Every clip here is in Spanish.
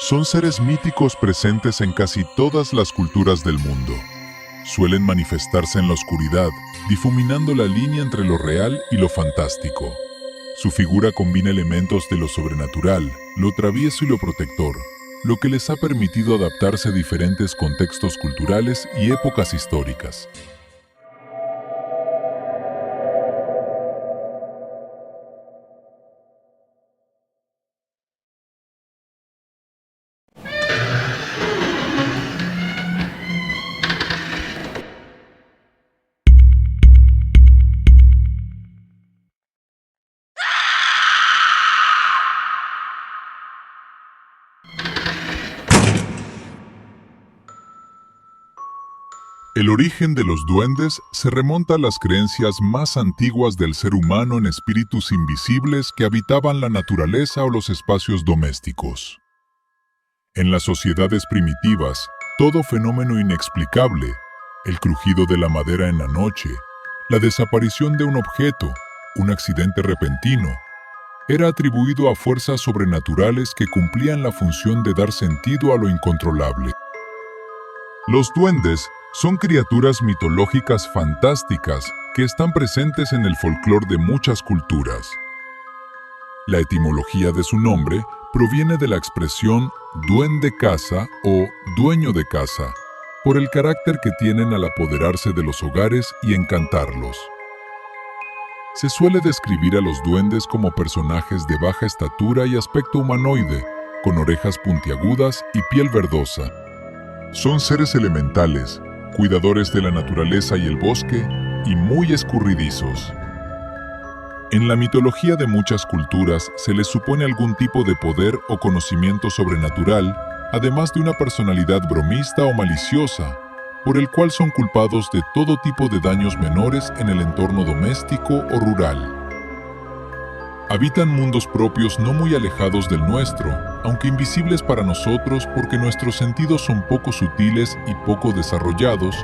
Son seres míticos presentes en casi todas las culturas del mundo. Suelen manifestarse en la oscuridad, difuminando la línea entre lo real y lo fantástico. Su figura combina elementos de lo sobrenatural, lo travieso y lo protector, lo que les ha permitido adaptarse a diferentes contextos culturales y épocas históricas. El origen de los duendes se remonta a las creencias más antiguas del ser humano en espíritus invisibles que habitaban la naturaleza o los espacios domésticos. En las sociedades primitivas, todo fenómeno inexplicable, el crujido de la madera en la noche, la desaparición de un objeto, un accidente repentino, era atribuido a fuerzas sobrenaturales que cumplían la función de dar sentido a lo incontrolable. Los duendes son criaturas mitológicas fantásticas que están presentes en el folclore de muchas culturas. La etimología de su nombre proviene de la expresión duende casa o dueño de casa, por el carácter que tienen al apoderarse de los hogares y encantarlos. Se suele describir a los duendes como personajes de baja estatura y aspecto humanoide, con orejas puntiagudas y piel verdosa. Son seres elementales, cuidadores de la naturaleza y el bosque, y muy escurridizos. En la mitología de muchas culturas se les supone algún tipo de poder o conocimiento sobrenatural, además de una personalidad bromista o maliciosa, por el cual son culpados de todo tipo de daños menores en el entorno doméstico o rural. Habitan mundos propios no muy alejados del nuestro, aunque invisibles para nosotros porque nuestros sentidos son poco sutiles y poco desarrollados,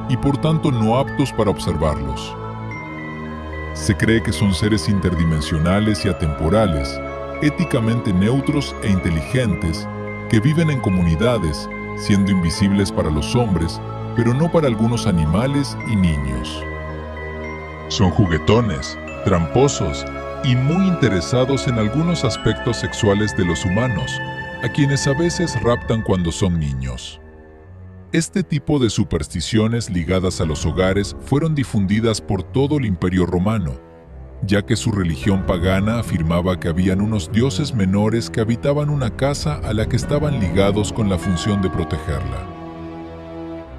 y por tanto no aptos para observarlos. Se cree que son seres interdimensionales y atemporales, éticamente neutros e inteligentes, que viven en comunidades, siendo invisibles para los hombres, pero no para algunos animales y niños. Son juguetones, tramposos, y muy interesados en algunos aspectos sexuales de los humanos, a quienes a veces raptan cuando son niños. Este tipo de supersticiones ligadas a los hogares fueron difundidas por todo el Imperio Romano, ya que su religión pagana afirmaba que habían unos dioses menores que habitaban una casa a la que estaban ligados con la función de protegerla.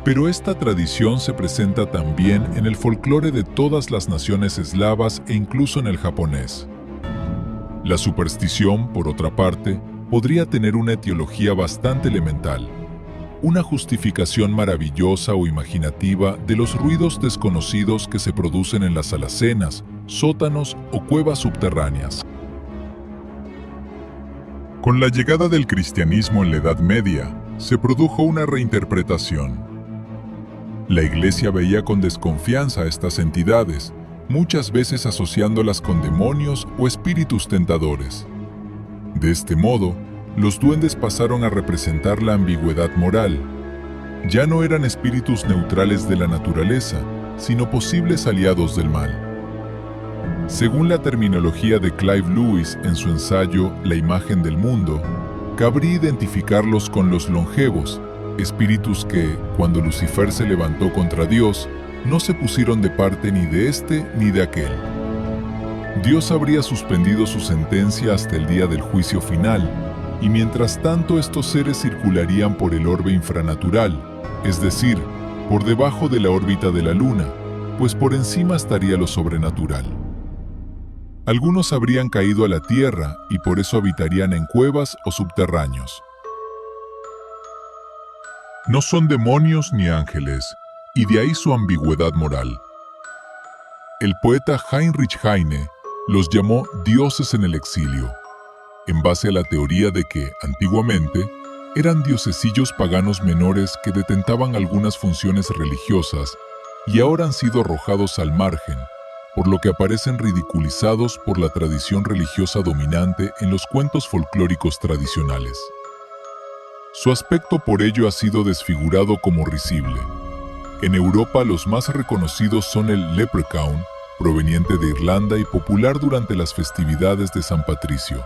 Pero esta tradición se presenta también en el folclore de todas las naciones eslavas e incluso en el japonés. La superstición, por otra parte, podría tener una etiología bastante elemental, una justificación maravillosa o imaginativa de los ruidos desconocidos que se producen en las alacenas, sótanos o cuevas subterráneas. Con la llegada del cristianismo en la Edad Media, se produjo una reinterpretación. La Iglesia veía con desconfianza a estas entidades, muchas veces asociándolas con demonios o espíritus tentadores. De este modo, los duendes pasaron a representar la ambigüedad moral. Ya no eran espíritus neutrales de la naturaleza, sino posibles aliados del mal. Según la terminología de Clive Lewis en su ensayo La imagen del mundo, cabría identificarlos con los longevos, espíritus que, cuando Lucifer se levantó contra Dios, no se pusieron de parte ni de este ni de aquel. Dios habría suspendido su sentencia hasta el día del juicio final, y mientras tanto estos seres circularían por el orbe infranatural, es decir, por debajo de la órbita de la luna, pues por encima estaría lo sobrenatural. Algunos habrían caído a la tierra y por eso habitarían en cuevas o subterráneos. No son demonios ni ángeles, y de ahí su ambigüedad moral. El poeta Heinrich Heine los llamó dioses en el exilio, en base a la teoría de que, antiguamente, eran diosecillos paganos menores que detentaban algunas funciones religiosas y ahora han sido arrojados al margen, por lo que aparecen ridiculizados por la tradición religiosa dominante en los cuentos folclóricos tradicionales. Su aspecto por ello ha sido desfigurado como risible. En Europa los más reconocidos son el leprechaun, proveniente de Irlanda y popular durante las festividades de San Patricio.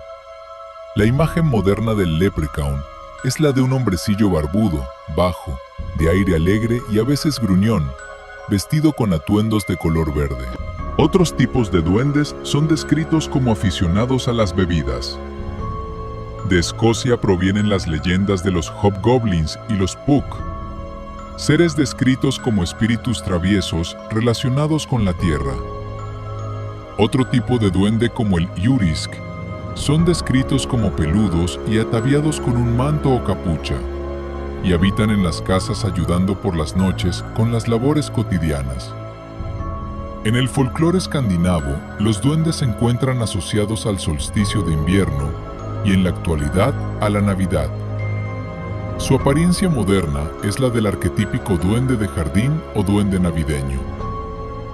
La imagen moderna del leprechaun es la de un hombrecillo barbudo, bajo, de aire alegre y a veces gruñón, vestido con atuendos de color verde. Otros tipos de duendes son descritos como aficionados a las bebidas. De Escocia provienen las leyendas de los hobgoblins y los puck, seres descritos como espíritus traviesos relacionados con la tierra. Otro tipo de duende, como el yurisk, son descritos como peludos y ataviados con un manto o capucha, y habitan en las casas ayudando por las noches con las labores cotidianas. En el folclore escandinavo, los duendes se encuentran asociados al solsticio de invierno y en la actualidad a la Navidad. Su apariencia moderna es la del arquetípico duende de jardín o duende navideño.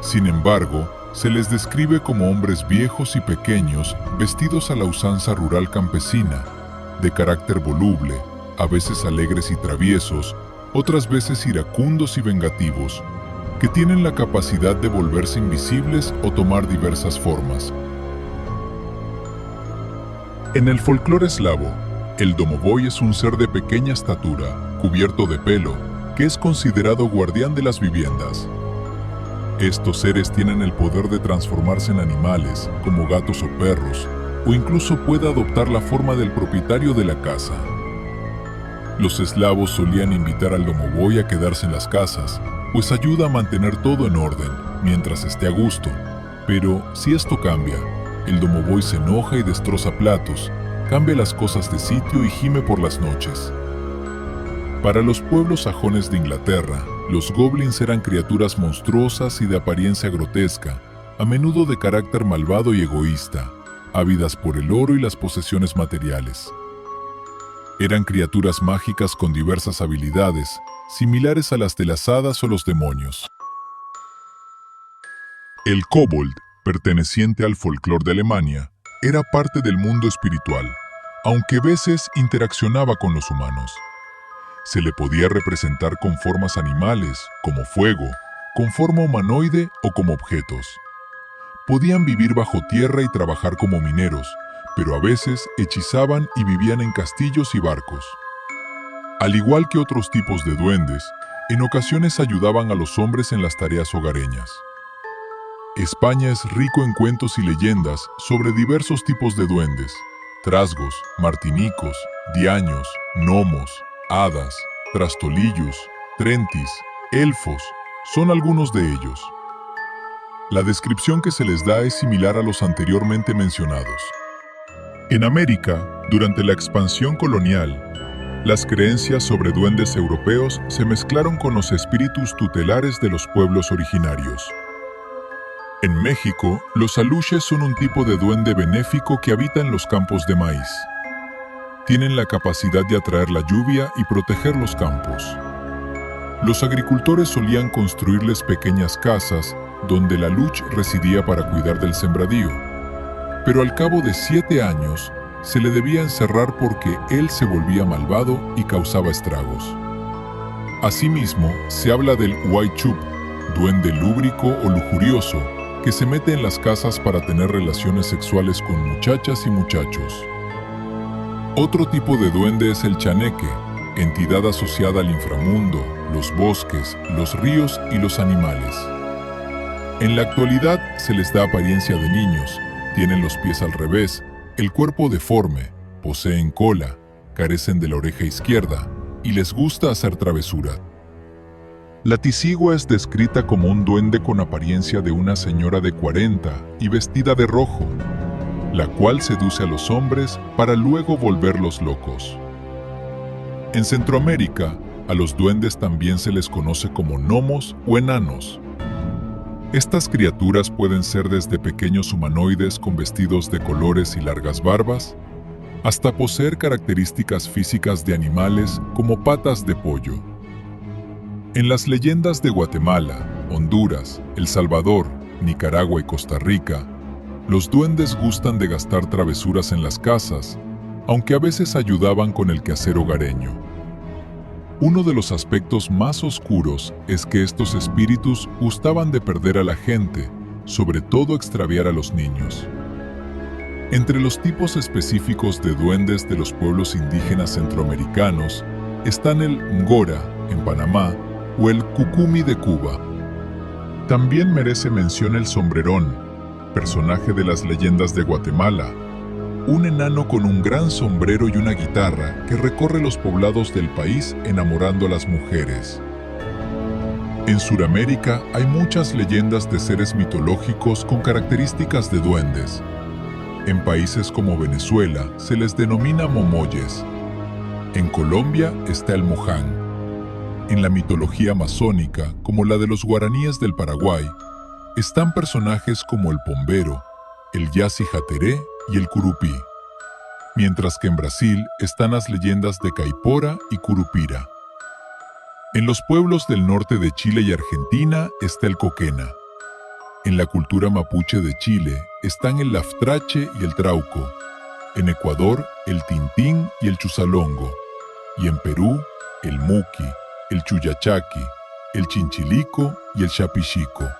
Sin embargo, se les describe como hombres viejos y pequeños vestidos a la usanza rural campesina, de carácter voluble, a veces alegres y traviesos, otras veces iracundos y vengativos, que tienen la capacidad de volverse invisibles o tomar diversas formas. En el folclore eslavo, el domovoi es un ser de pequeña estatura, cubierto de pelo, que es considerado guardián de las viviendas. Estos seres tienen el poder de transformarse en animales, como gatos o perros, o incluso puede adoptar la forma del propietario de la casa. Los eslavos solían invitar al domovoi a quedarse en las casas, pues ayuda a mantener todo en orden, mientras esté a gusto. Pero si esto cambia, el domovoi se enoja y destroza platos, cambia las cosas de sitio y gime por las noches. Para los pueblos sajones de Inglaterra, los goblins eran criaturas monstruosas y de apariencia grotesca, a menudo de carácter malvado y egoísta, ávidas por el oro y las posesiones materiales. Eran criaturas mágicas con diversas habilidades, similares a las de las hadas o los demonios. El kobold, perteneciente al folclore de Alemania, era parte del mundo espiritual, aunque a veces interaccionaba con los humanos. Se le podía representar con formas animales, como fuego, con forma humanoide o como objetos. Podían vivir bajo tierra y trabajar como mineros, pero a veces hechizaban y vivían en castillos y barcos. Al igual que otros tipos de duendes, en ocasiones ayudaban a los hombres en las tareas hogareñas. España es rico en cuentos y leyendas sobre diversos tipos de duendes: trasgos, martinicos, diaños, gnomos, hadas, trastolillos, trentis, elfos, son algunos de ellos. La descripción que se les da es similar a los anteriormente mencionados. En América, durante la expansión colonial, las creencias sobre duendes europeos se mezclaron con los espíritus tutelares de los pueblos originarios. En México, los aluches son un tipo de duende benéfico que habita en los campos de maíz. Tienen la capacidad de atraer la lluvia y proteger los campos. Los agricultores solían construirles pequeñas casas donde el aluch residía para cuidar del sembradío. Pero al cabo de 7 años, se le debía encerrar porque él se volvía malvado y causaba estragos. Asimismo, se habla del huaychup, duende lúbrico o lujurioso, que se mete en las casas para tener relaciones sexuales con muchachas y muchachos. Otro tipo de duende es el chaneque, entidad asociada al inframundo, los bosques, los ríos y los animales. En la actualidad se les da apariencia de niños, tienen los pies al revés, el cuerpo deforme, poseen cola, carecen de la oreja izquierda y les gusta hacer travesura. La tisigua es descrita como un duende con apariencia de una señora de 40 y vestida de rojo, la cual seduce a los hombres para luego volverlos locos. En Centroamérica, a los duendes también se les conoce como gnomos o enanos. Estas criaturas pueden ser desde pequeños humanoides con vestidos de colores y largas barbas, hasta poseer características físicas de animales como patas de pollo. En las leyendas de Guatemala, Honduras, El Salvador, Nicaragua y Costa Rica, los duendes gustan de gastar travesuras en las casas, aunque a veces ayudaban con el quehacer hogareño. Uno de los aspectos más oscuros es que estos espíritus gustaban de perder a la gente, sobre todo extraviar a los niños. Entre los tipos específicos de duendes de los pueblos indígenas centroamericanos están el Ngora, en Panamá, o el Cucumi de Cuba. También merece mención el sombrerón, personaje de las leyendas de Guatemala, un enano con un gran sombrero y una guitarra que recorre los poblados del país enamorando a las mujeres. En Sudamérica hay muchas leyendas de seres mitológicos con características de duendes. En países como Venezuela se les denomina momoyes. En Colombia está el moján. En la mitología amazónica, como la de los guaraníes del Paraguay, están personajes como el pombero, el yasi jateré y el curupí. Mientras que en Brasil están las leyendas de Caipora y Curupira. En los pueblos del norte de Chile y Argentina está el coquena. En la cultura mapuche de Chile están el laftrache y el trauco. En Ecuador, el tintín y el chusalongo. Y en Perú, el muqui, el chuyachaqui, el chinchilico y el chapichico.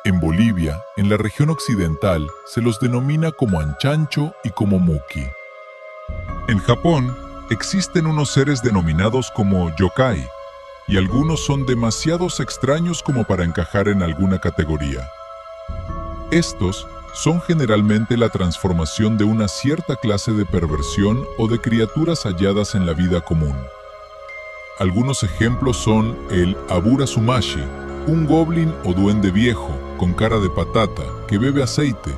En Bolivia, en la región occidental, se los denomina como anchancho y como muqui. En Japón, existen unos seres denominados como yokai, y algunos son demasiados extraños como para encajar en alguna categoría. Estos son generalmente la transformación de una cierta clase de perversión o de criaturas halladas en la vida común. Algunos ejemplos son el Abura-sumashi, un goblin o duende viejo con cara de patata que bebe aceite,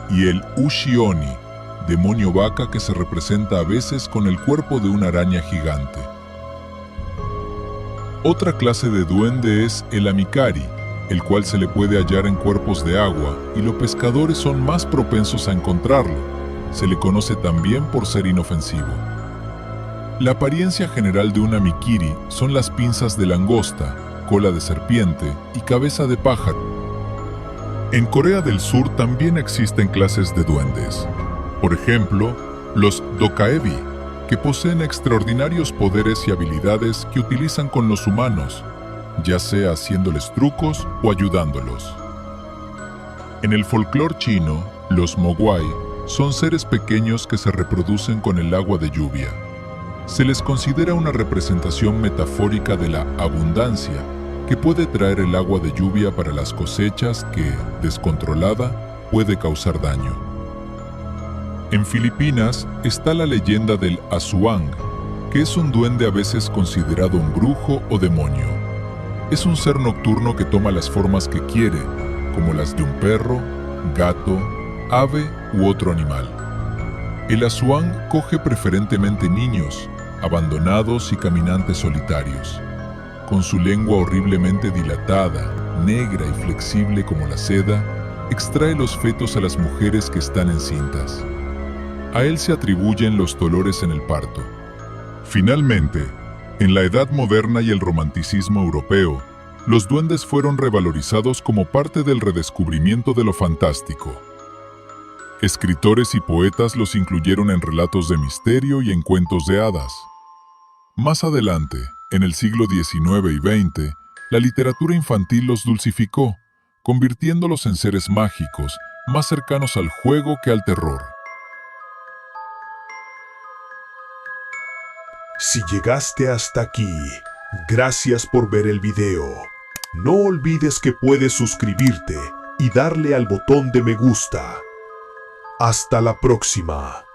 y el Ushi-oni, demonio vaca que se representa a veces con el cuerpo de una araña gigante. Otra clase de duende es el Amikari, el cual se le puede hallar en cuerpos de agua y los pescadores son más propensos a encontrarlo. Se le conoce también por ser inofensivo. La apariencia general de un Amikiri son las pinzas de langosta, cola de serpiente y cabeza de pájaro. En Corea del Sur también existen clases de duendes. Por ejemplo, los Dokaebi, que poseen extraordinarios poderes y habilidades que utilizan con los humanos, ya sea haciéndoles trucos o ayudándolos. En el folclore chino, los Mogwai son seres pequeños que se reproducen con el agua de lluvia. Se les considera una representación metafórica de la abundancia que puede traer el agua de lluvia para las cosechas que, descontrolada, puede causar daño. En Filipinas está la leyenda del Aswang, que es un duende a veces considerado un brujo o demonio. Es un ser nocturno que toma las formas que quiere, como las de un perro, gato, ave u otro animal. El Aswang coge preferentemente niños, abandonados y caminantes solitarios. Con su lengua horriblemente dilatada, negra y flexible como la seda, extrae los fetos a las mujeres que están encintas. A él se atribuyen los dolores en el parto. Finalmente, en la Edad Moderna y el romanticismo europeo, los duendes fueron revalorizados como parte del redescubrimiento de lo fantástico. Escritores y poetas los incluyeron en relatos de misterio y en cuentos de hadas. Más adelante, en el siglo XIX y XX, la literatura infantil los dulcificó, convirtiéndolos en seres mágicos, más cercanos al juego que al terror. Si llegaste hasta aquí, gracias por ver el video. No olvides que puedes suscribirte y darle al botón de me gusta. Hasta la próxima.